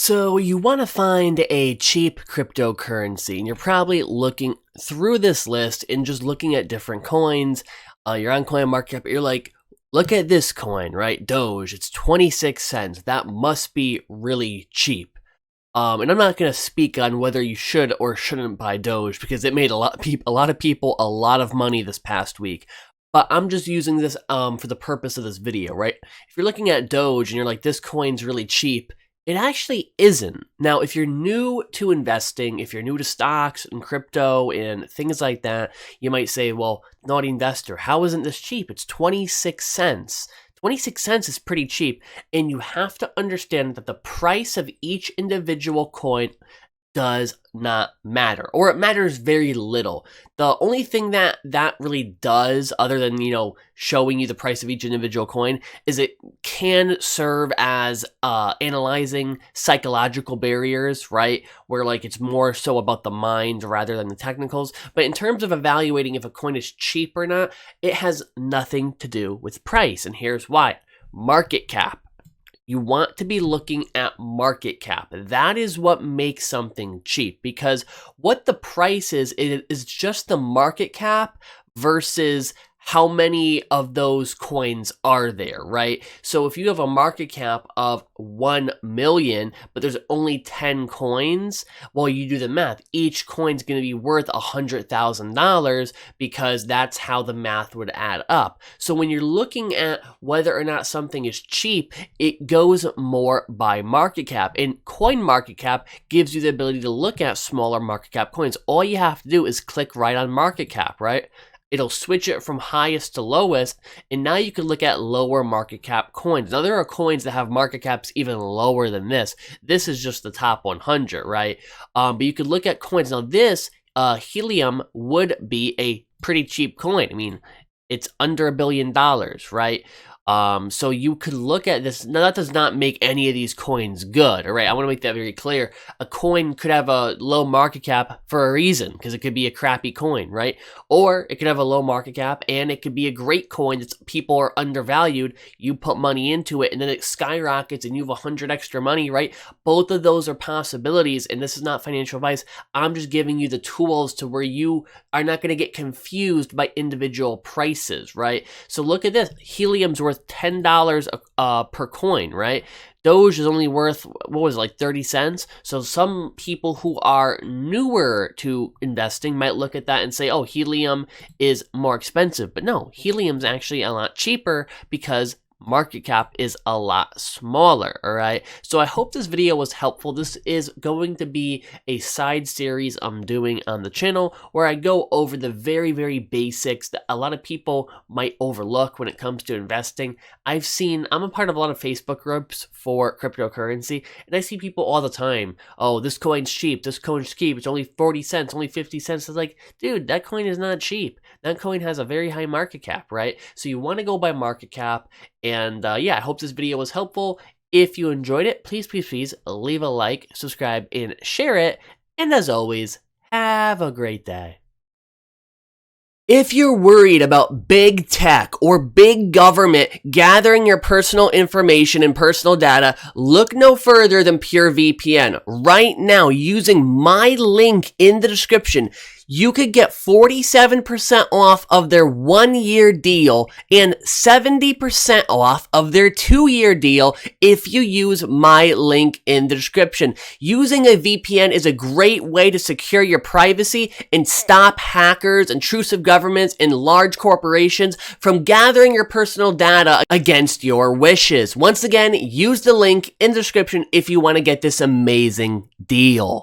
So you want to find a cheap cryptocurrency, and you're probably looking through this list and just looking at different coins. You're on CoinMarketCap, you're like, look at this coin, right? Doge, it's 26 cents. That must be really cheap. And I'm not going to speak on whether you should or shouldn't buy Doge because it made a lot of people a lot of money this past week. But I'm just using this for the purpose of this video, right? If you're looking at Doge and you're like, this coin's really cheap, it actually isn't. Now, if you're new to investing, if you're new to stocks and crypto and things like that, you might say, well, naughty investor, how isn't this cheap? It's 26 cents. 26 cents is pretty cheap, and you have to understand that the price of each individual coin does not matter, or it matters very little. The only thing that really does, other than, showing you the price of each individual coin, is it can serve as analyzing psychological barriers, right? Where like it's more so about the mind rather than the technicals. But in terms of evaluating if a coin is cheap or not, it has nothing to do with price. And here's why. Market cap. You want to be looking at market cap. That is what makes something cheap, because what the price is just the market cap versus how many of those coins are there, right? So if you have a market cap of 1 million, but there's only 10 coins, well, you do the math. Each coin's going to be worth $100,000 because that's how the math would add up. So when you're looking at whether or not something is cheap, it goes more by market cap. And CoinMarketCap gives you the ability to look at smaller market cap coins. All you have to do is click right on market cap, right? It'll switch it from highest to lowest, and now you can look at lower market cap coins. Now, there are coins that have market caps even lower than this. This is just the top 100, right? But you could look at coins. Now, this Helium would be a pretty cheap coin. I mean, it's under $1 billion, right? So you could look at this. Now, that does not make any of these coins good, all right? I want to make that very clear. A coin could have a low market cap for a reason, because it could be a crappy coin, right? Or it could have a low market cap, and it could be a great coin that people are undervalued. You put money into it, and then it skyrockets, and you have 100 extra money, right? Both of those are possibilities, and this is not financial advice. I'm just giving you the tools to where you are not going to get confused by individual prices, right? So look at this. Helium's worth $10 per coin, right? Doge is only worth, what was it, like 30 cents? So some people who are newer to investing might look at that and say, oh, Helium is more expensive. But no, Helium's actually a lot cheaper because market cap is a lot smaller, all right? So I hope this video was helpful. This is going to be a side series I'm doing on the channel where I go over the very, very basics that a lot of people might overlook when it comes to investing. I'm a part of a lot of Facebook groups for cryptocurrency, and I see people all the time, oh, this coin's cheap, this coin's cheap, it's only 40 cents, only 50 cents. It's like, dude, that coin is not cheap. That coin has a very high market cap, right? So you want to go by market cap. And yeah, I hope this video was helpful. If you enjoyed it, please leave a like, subscribe, and share it. And as always, have a great day. If you're worried about big tech or big government gathering your personal information and personal data, look no further than PureVPN. Right now, using my link in the description, you could get 47% off of their 1-year deal and 70% off of their 2-year deal if you use my link in the description. Using a VPN is a great way to secure your privacy and stop hackers, intrusive governments, and large corporations from gathering your personal data against your wishes. Once again, use the link in the description if you want to get this amazing deal.